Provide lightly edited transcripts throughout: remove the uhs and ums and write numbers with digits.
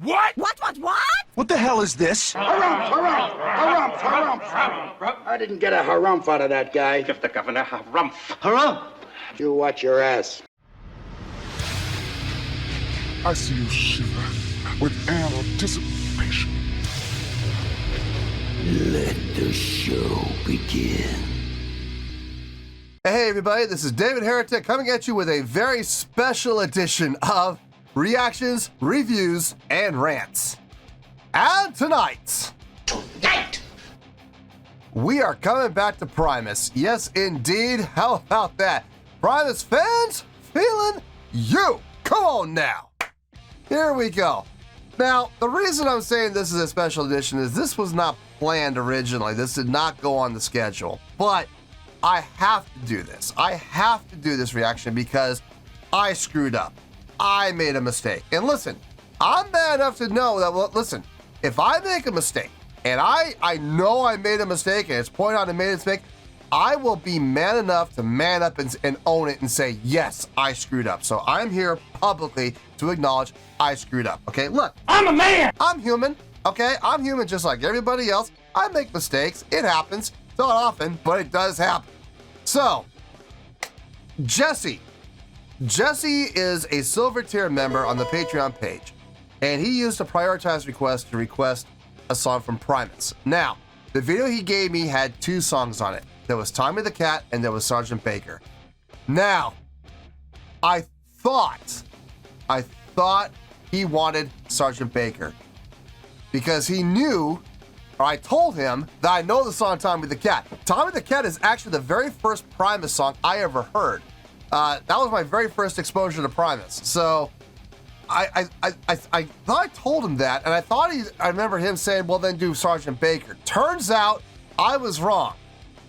What? What? What the hell is this? Harumph. I didn't get a harumph out of that guy. Give the governor harumph. Harumph! You watch your ass. I see you shiver with anticipation. Let the show begin. Hey everybody, this is David Heretic coming at you with a very special edition of Reactions, Reviews, and Rants. And tonight, we are coming back to Primus. Yes, indeed. How about that? Primus Fans Feeling You. Come on now. Here we go. Now, the reason I'm saying this is a special edition is this was not planned originally. This did not go on the schedule. But I have to do this. I have to do this reaction because I screwed up. I made a mistake. And listen, I'm bad enough to know that, well, listen, if I make a mistake and I know I made a mistake and it's pointed out I made a mistake, I will be man enough to man up and own it and say, yes, I screwed up. So I'm here publicly to acknowledge I screwed up. Okay, look. I'm a man! I'm human. Okay, I'm human just like everybody else. I make mistakes. It happens. Not often, but it does happen. So, Jesse is a silver tier member on the Patreon page, and he used a prioritized request to request a song from Primus. Now, the video he gave me had two songs on it. There was Tommy the Cat and there was Sgt. Baker. Now, I thought he wanted Sgt. Baker because he knew, or I told him that I know the song Tommy the Cat. Tommy the Cat is actually the very first Primus song I ever heard. That was my very first exposure to Primus. So I thought I told him that, and I remember him saying, well, then do Sgt. Baker. Turns out I was wrong.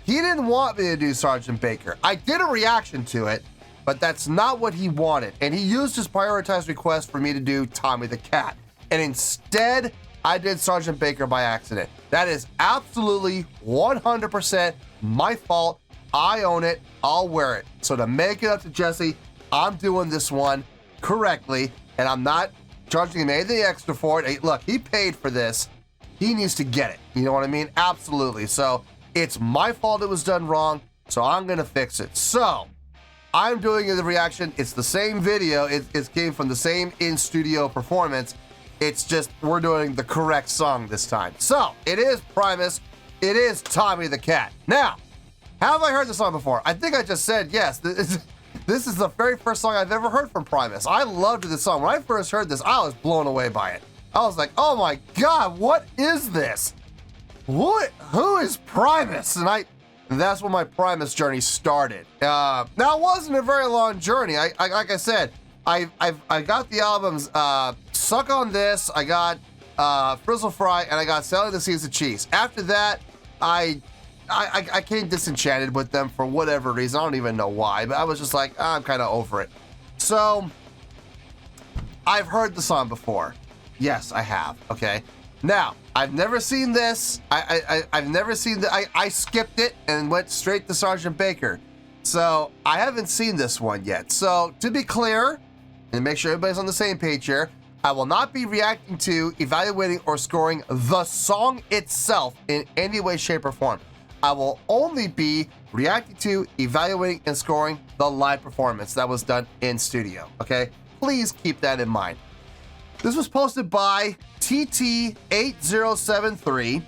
He didn't want me to do Sgt. Baker. I did a reaction to it, but that's not what he wanted. And he used his prioritized request for me to do Tommy the Cat. And instead, I did Sgt. Baker by accident. That is absolutely 100% my fault. I own it. I'll wear it. So to make it up to Jesse, I'm doing this one correctly, and I'm not charging him anything extra for it. Hey, look, he paid for this. He needs to get it. You know what I mean? Absolutely. So it's my fault it was done wrong, so I'm going to fix it. So I'm doing the reaction. It's the same video. It came from the same in-studio performance. It's just we're doing the correct song this time. So it is Primus. It is Tommy the Cat. Now, have I heard this song before? I think I just said yes. This is the very first song I've ever heard from Primus. I loved this song. When I first heard this, I was blown away by it. I was like, oh my God, what is this? Who is Primus? And that's when my Primus journey started. Now, it wasn't a very long journey. Like I said, I got the albums Suck on This, I got Frizzle Fry, and I got Selling the Seeds of Cheese. After that, I came disenchanted with them for whatever reason. I don't even know why, but I was just like, I'm kind of over it. So, I've heard the song before. Yes, I have, okay? Now, I've never seen this. I've never seen I skipped it and went straight to Sgt. Baker. So, I haven't seen this one yet. So, to be clear, and make sure everybody's on the same page here, I will not be reacting to, evaluating, or scoring the song itself in any way, shape, or form. I will only be reacting to, evaluating, and scoring the live performance that was done in studio, okay? Please keep that in mind. This was posted by TT8073,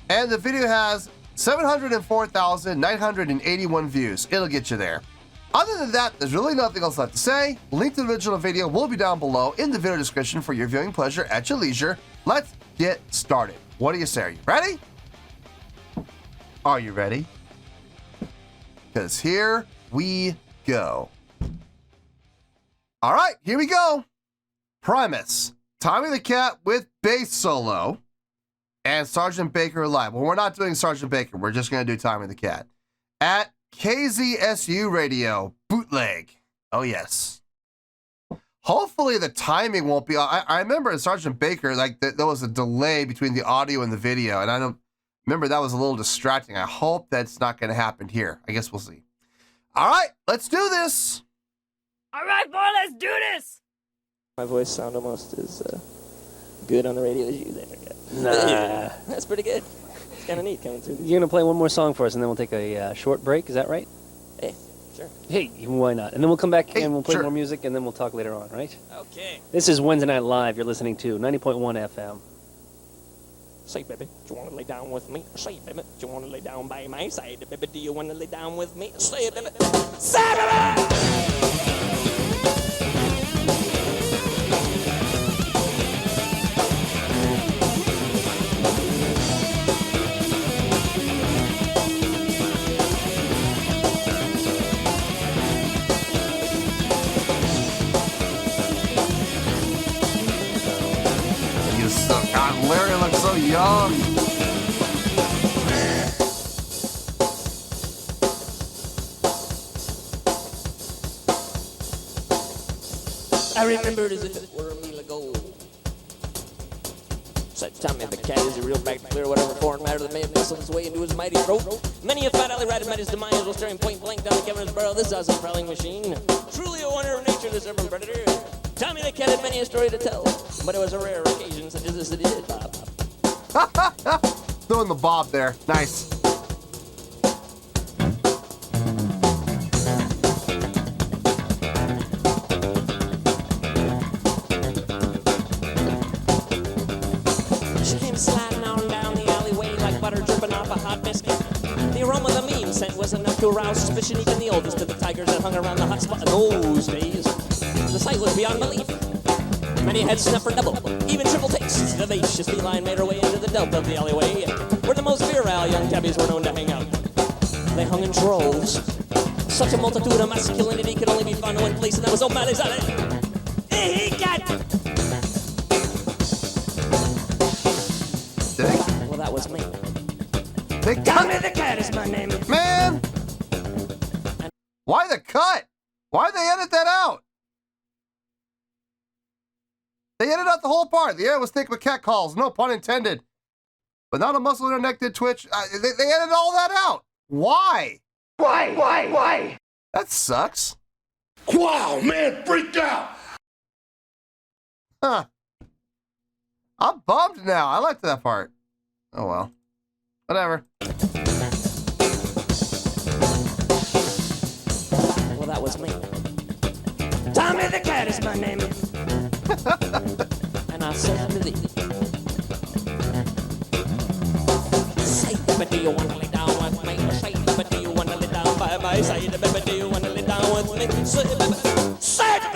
and the video has 704,981 views. It'll get you there. Other than that, there's really nothing else left to say. Link to the original video will be down below in the video description for your viewing pleasure at your leisure. Let's get started. What do you say? Are you ready? Are you ready? Because here we go. All right, here we go. Primus, Tommy the Cat with bass solo, and Sgt. Baker live. Well, we're not doing Sgt. Baker. We're just going to do Tommy the Cat. At KZSU Radio, bootleg. Oh, yes. Hopefully the timing won't be... I remember in Sgt. Baker, like, there was a delay between the audio and the video, and I don't remember that was a little distracting. I hope that's not going to happen here. I guess we'll see. All right, let's do this. All right, boy, let's do this. My voice sound almost as good on the radio as you there. Nah. That's pretty good. It's kind of neat coming through. You're going to play one more song for us, and then we'll take a short break. Is that right? Hey, sure. Hey, why not? And then we'll come back and we'll play sure. more music, and then we'll talk later on, right? Okay. This is Wednesday Night Live. You're listening to 90.1 FM. Say, baby, do you want to lay down with me? Say, baby, do you want to lay down by my side? Baby, do you want to lay down with me? Say, baby. Say, baby! God, Larry looks so young. I remember it as if it were a meal ago. Such time the cat is a real back to clear whatever foreign matter that may have nestled its way into his mighty throat. Many a fat alley rat had met his demise while staring point blank down the Kevin's barrel of this awesome prowling machine. Truly a wonder of nature, this urban predator. Tommy the cat had many a story to tell, but it was a rare occasion such as this that he did, Bob. Throwing the bob there. Nice. She came sliding on down the alleyway like butter dripping off a hot biscuit. The aroma of the mean scent was enough to arouse suspicion even the oldest of the tigers that hung around the hot spot in those days. The sight was beyond belief. Many had snuffed for double, even triple tastes. The vivacious feline made her way into the delta of the alleyway, where the most virile young tabbies were known to hang out. They hung in droves. Such a multitude of masculinity could only be found in one place, and that was O'Malley's Alley. Hey, he got... Well, that was me. They Tommy the Cat is my name. Man! Why the cut? Why'd they edit that out? They edited out the whole part. The air was thick with cat calls, no pun intended. But not a muscle in her neck did twitch. They edited all that out. Why? Why? That sucks. Wow, man, freaked out. Huh. I'm bummed now. I liked that part. Oh well. Whatever. Well, that was me. Tommy the Cat is my name. And I said to thee, say, baby, do you want to lay down with me? Say, baby, do you want to lay down by my side? Baby, do you want to lay down with me? Say, baby, say, baby!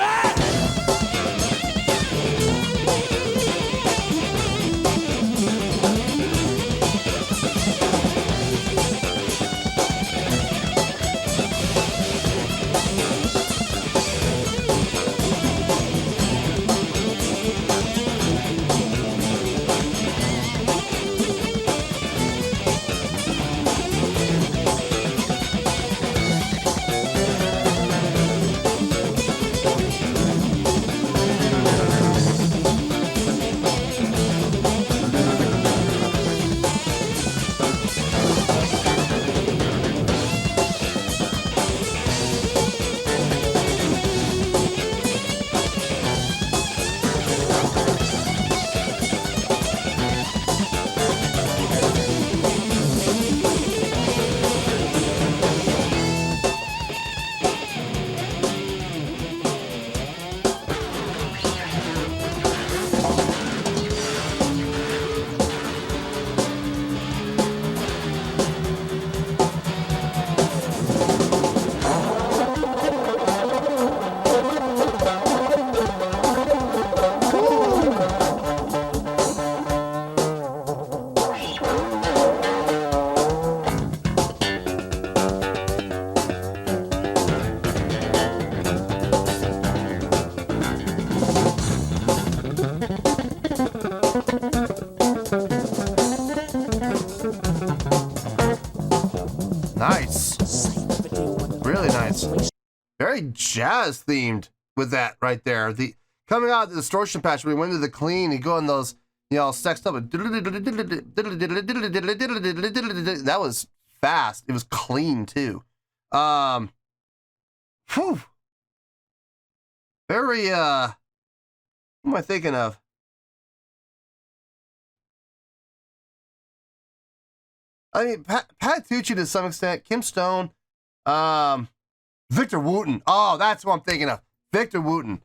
Nice. Really nice. Very jazz themed with that right there. The coming out of the distortion patch, when we went to the clean, you go on those, sexed up. That was fast. It was clean too. Whew. Very, what am I thinking of? I mean, Pat Tucci to some extent, Kim Stone, Victor Wooten. Oh, that's what I'm thinking of. Victor Wooten.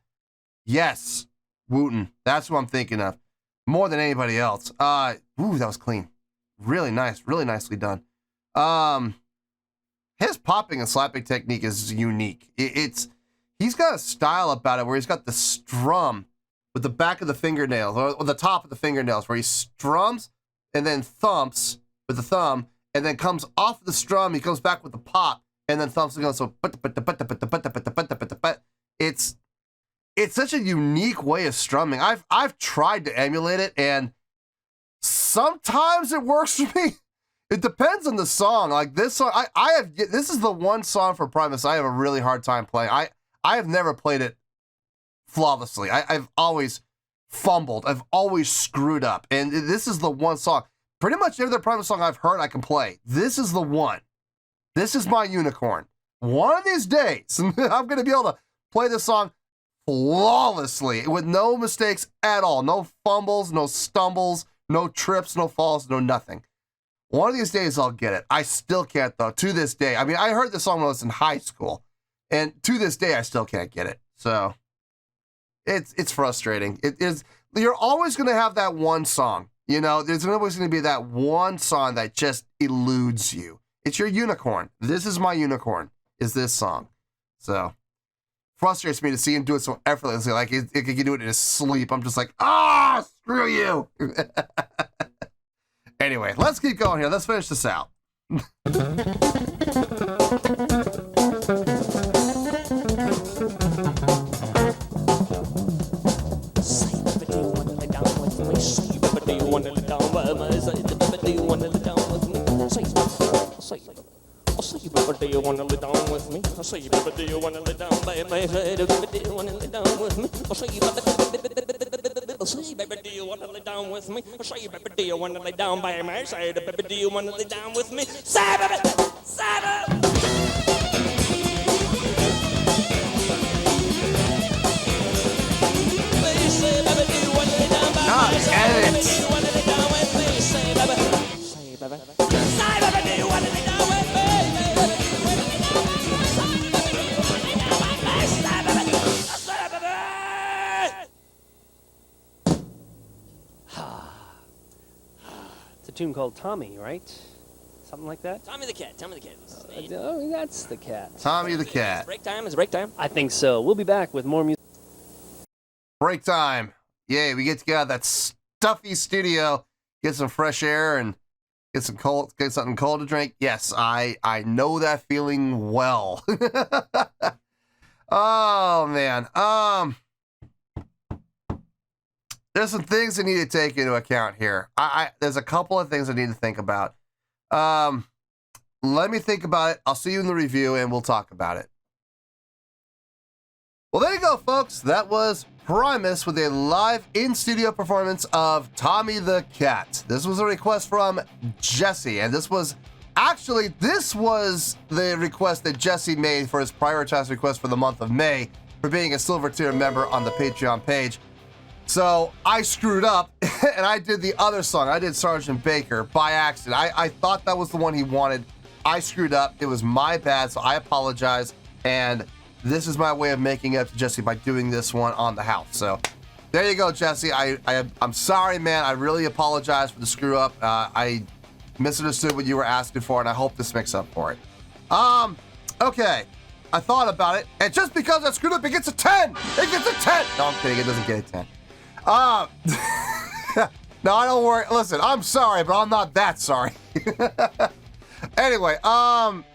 Yes, Wooten. That's what I'm thinking of. More than anybody else. Ooh, that was clean. Really nice. Really nicely done. His popping and slapping technique is unique. He's got a style about it where he's got the strum with the back of the fingernails or the top of the fingernails where he strums and then thumps with the thumb and then comes off the strum. He comes back with the pop and then thumps and goes so. It's such a unique way of strumming. I've tried to emulate it and sometimes it works for me. It depends on the song. Like this song, this is the one song for Primus I have a really hard time playing. I have never played it flawlessly. I've always fumbled. I've always screwed up. And this is the one song. Pretty much every other Primus song I've heard I can play. This is the one. This is my unicorn. One of these days, I'm going to be able to play this song flawlessly with no mistakes at all. No fumbles, no stumbles, no trips, no falls, no nothing. One of these days I'll get it. I still can't though, to this day. I mean, I heard this song when I was in high school, and to this day I still can't get it. So it's frustrating. It is. You're always going to have that one song. You know, there's always going to be that one song that just eludes you. It's your unicorn. This is my unicorn, is this song. So frustrates me to see him do it so effortlessly. Like he can do it in his sleep. I'm just like, screw you. Anyway, let's keep going here. Let's finish this out. Do you wanna lay down with me? I say, baby, do you wanna lay down, baby? Do you wanna lay down with me? I say, baby, do you wanna lay down with me? I say, baby, do you wanna lay down, baby? I say, baby, do you wanna lay down with me? Say, baby, say, baby. It's a tune called Tommy, right? Something like that? Tommy the Cat. Tommy the Cat. Oh, that's the cat. Tommy the Cat. Break time? Is it break time? I think so. We'll be back with more music. Break time. Yay, we get to get out of that stuffy studio, get some fresh air, and get something cold to drink. Yes, I know that feeling well. Oh man. There's some things I need to take into account here. There's a couple of things I need to think about. Let me think about it. I'll see you in the review and we'll talk about it. Well, there you go, folks. That was Primus with a live in-studio performance of Tommy the Cat. This was a request from Jesse, and this was the request that Jesse made for his prioritized request for the month of May for being a Silver Tier member on the Patreon page. So I screwed up, and I did the other song. I did Sergeant Baker by accident. I thought that was the one he wanted. I screwed up. It was my bad, so I apologize, and this is my way of making up to Jesse by doing this one on the house. So there you go, Jesse. I'm sorry, man. I really apologize for the screw up. I misunderstood what you were asking for, and I hope this makes up for it. Okay. I thought about it, and just because I screwed up, it gets a 10. It gets a 10. No, I'm kidding. It doesn't get a 10. No, I don't worry. Listen, I'm sorry, but I'm not that sorry. Anyway, on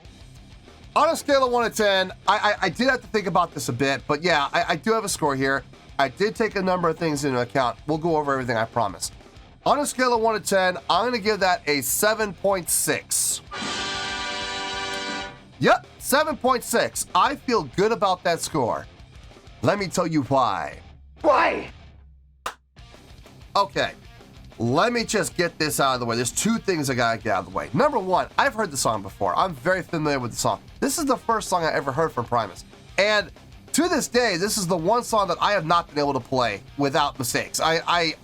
a scale of 1 to 10, I did have to think about this a bit, but yeah, I do have a score here. I did take a number of things into account. We'll go over everything, I promise. On a scale of 1 to 10, I'm going to give that a 7.6. Yep, 7.6. I feel good about that score. Let me tell you why. Why? Okay, let me just get this out of the way. There's two things I gotta get out of the way. Number one, I've heard the song before. I'm very familiar with the song. This is the first song I ever heard from Primus. And to this day, this is the one song that I have not been able to play without mistakes. I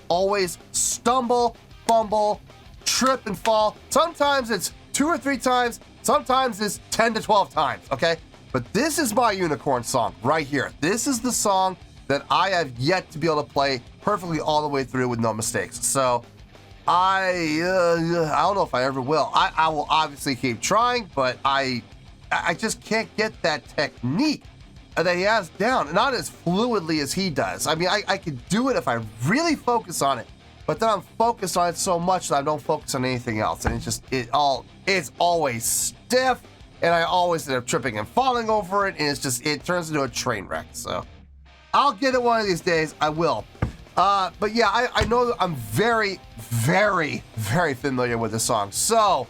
always stumble, fumble, trip and fall. Sometimes it's 2 or 3 times. Sometimes it's 10 to 12 times, okay? But this is my unicorn song right here. This is the song that I have yet to be able to play perfectly all the way through with no mistakes. So I don't know if I ever will. I will obviously keep trying, but I just can't get that technique that he has down, not as fluidly as he does. I mean, I could do it if I really focus on it, but then I'm focused on it so much that I don't focus on anything else, and it's always stiff, and I always end up tripping and falling over it, and it turns into a train wreck. So I'll get it one of these days. I will. But yeah, I know that I'm very, very, very familiar with this song. So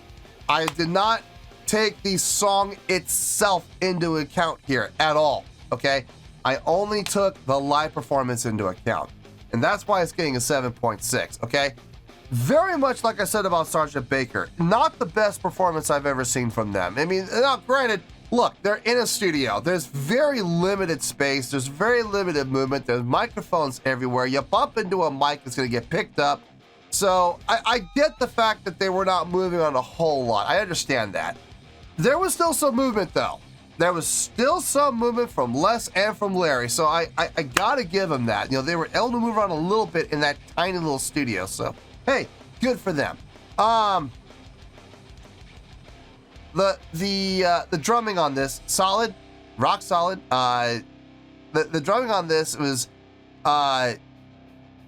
I did not take the song itself into account here at all, okay? I only took the live performance into account. And that's why it's getting a 7.6, okay? Very much like I said about Sgt. Baker, not the best performance I've ever seen from them. I mean, now granted, look, they're in a studio. There's very limited space. There's very limited movement. There's microphones everywhere. You bump into a mic, it's going to get picked up. So I get the fact that they were not moving on a whole lot. I understand that. There was still some movement, though. There was still some movement from Les and from Larry. So I got to give them that. You know, they were able to move around a little bit in that tiny little studio. So, hey, good for them. The drumming on this, solid, rock solid. The drumming on this was, I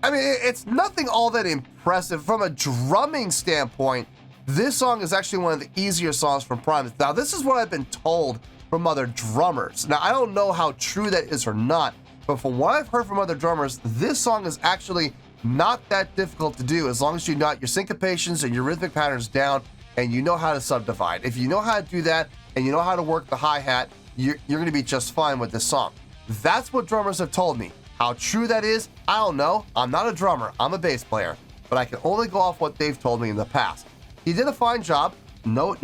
mean, it's nothing all that impressive. From a drumming standpoint, this song is actually one of the easier songs from Primus. Now, this is what I've been told from other drummers. Now, I don't know how true that is or not, but from what I've heard from other drummers, this song is actually not that difficult to do as long as you got your syncopations and your rhythmic patterns down and you know how to subdivide. If you know how to do that and you know how to work the hi-hat, you're going to be just fine with this song. That's what drummers have told me. How true that is, I don't know. I'm not a drummer. I'm a bass player, but I can only go off what they've told me in the past. He did a fine job. No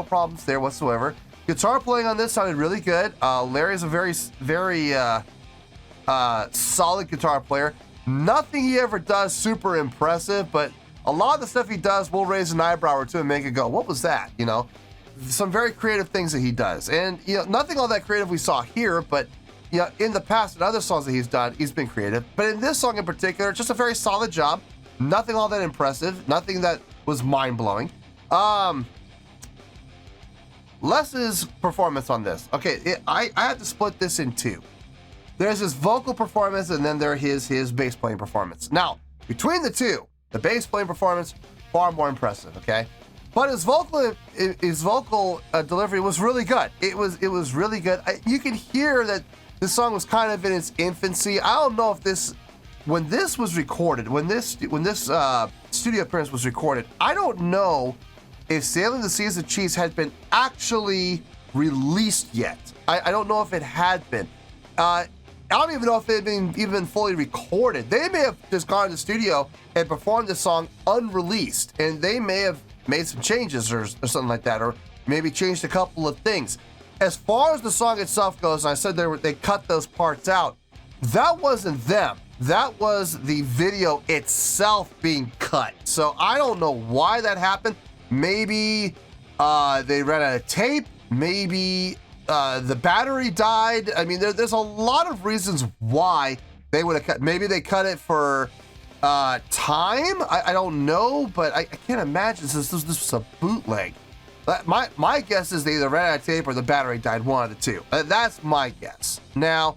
problems there whatsoever. Guitar playing on this sounded really good. Larry's a very solid guitar player. Nothing he ever does super impressive, but a lot of the stuff he does will raise an eyebrow or two and make it go, what was that? You know, some very creative things that he does. And, you know, nothing all that creative we saw here, but, you know, in the past and other songs that he's done, he's been creative. But in this song in particular, just a very solid job. Nothing all that impressive. Nothing that was mind-blowing. Les's performance on this. Okay, I had to split this in two. There's his vocal performance and then there's his bass playing performance. Now, between the two, the bass playing performance, far more impressive, okay? But his vocal delivery was really good. It was really good. You can hear that this song was kind of in its infancy. I don't know if when this was recorded, when this studio appearance was recorded, I don't know if Sailing the Seas of Cheese had been actually released yet. I don't know if it had been. I don't even know if it had been even fully recorded. They may have just gone to the studio and performed the song unreleased, and they may have made some changes or something like that, or maybe changed a couple of things. As far as the song itself goes, I said they cut those parts out. That wasn't them. That was the video itself being cut. So I don't know why that happened. Maybe they ran out of tape. Maybe the battery died. I mean, there's a lot of reasons why they would have cut. Maybe they cut it for time. I don't know, but I can't imagine since this was a bootleg. My guess is they either ran out of tape or the battery died, one of the two. That's my guess. Now,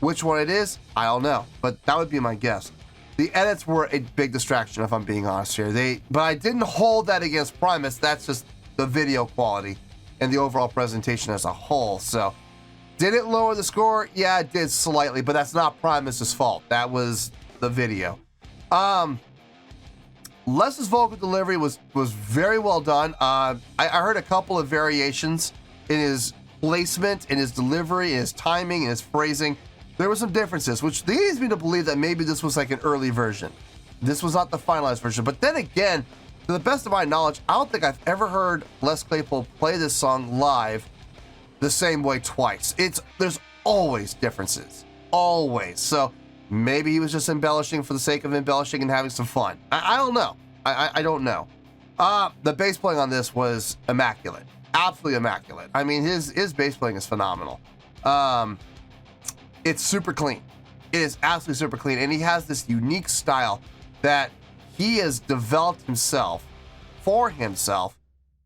which one it is, I don't know, but that would be my guess. The edits were a big distraction, if I'm being honest here. But I didn't hold that against Primus. That's just the video quality and the overall presentation as a whole. So, did it lower the score? Yeah, it did slightly, but that's not Primus's fault. That was the video. Les's vocal delivery was very well done. I heard a couple of variations in his placement, in his delivery, in his timing, in his phrasing. There were some differences, which leads me to believe that maybe this was like an early version. This was not the finalized version. But then again, to the best of my knowledge, I don't think I've ever heard Les Claypool play this song live the same way twice. There's always differences. Always. So maybe he was just embellishing for the sake of embellishing and having some fun. I don't know. I don't know. The bass playing on this was immaculate. Absolutely immaculate. I mean, his bass playing is phenomenal. It's super clean. It is absolutely super clean. And he has this unique style that he has developed himself for himself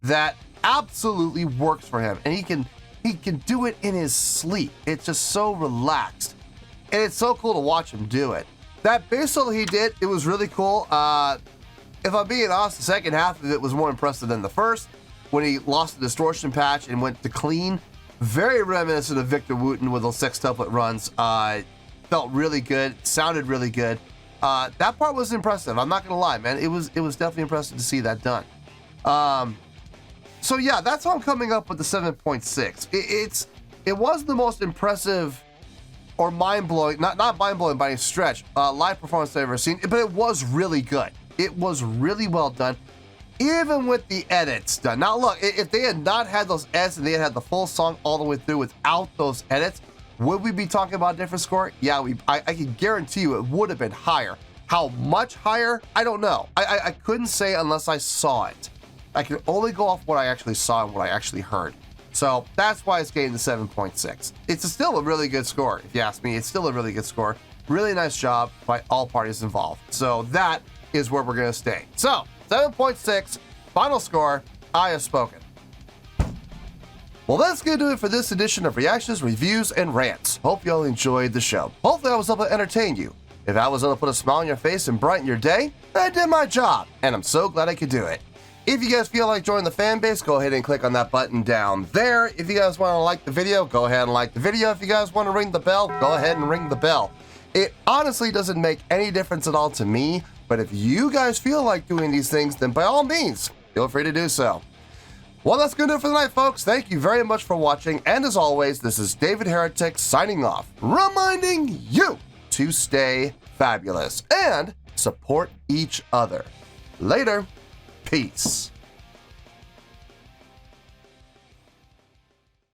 that absolutely works for him. And he can do it in his sleep. It's just so relaxed. And it's so cool to watch him do it. That bass solo he did, it was really cool. If I'm being honest, the second half of it was more impressive than the first. When he lost the distortion patch and went to clean, very reminiscent of Victor Wooten with those sextuplet runs. Felt really good, sounded really good. That part was impressive. I'm not gonna lie, man. It was definitely impressive to see that done. So yeah, that's how I'm coming up with the 7.6. It was the most impressive or mind-blowing, not mind-blowing by any stretch, live performance I've ever seen, but it was really good. It was really well done, even with the edits done. Now look, if they had not had those edits and they had the full song all the way through without those edits, would we be talking about a different score? Yeah, I can guarantee you it would have been higher. How much higher? I don't know. I couldn't say unless I saw it. I can only go off what I actually saw and what I actually heard. So that's why it's getting the 7.6. It's still a really good score, if you ask me. It's still a really good score. Really nice job by all parties involved. So that is where we're gonna stay. So 7.6, final score, I have spoken. Well, that's gonna do it for this edition of Reactions, Reviews, and Rants. Hope you all enjoyed the show. Hopefully I was able to entertain you. If I was able to put a smile on your face and brighten your day, I did my job, and I'm so glad I could do it. If you guys feel like joining the fan base, go ahead and click on that button down there. If you guys want to like the video, go ahead and like the video. If you guys want to ring the bell, go ahead and ring the bell. It honestly doesn't make any difference at all to me, but if you guys feel like doing these things, then by all means, feel free to do so. Well, that's going to do it for the night, folks. Thank you very much for watching, and as always, this is David Heretic signing off, reminding you to stay fabulous and support each other. Later. Peace.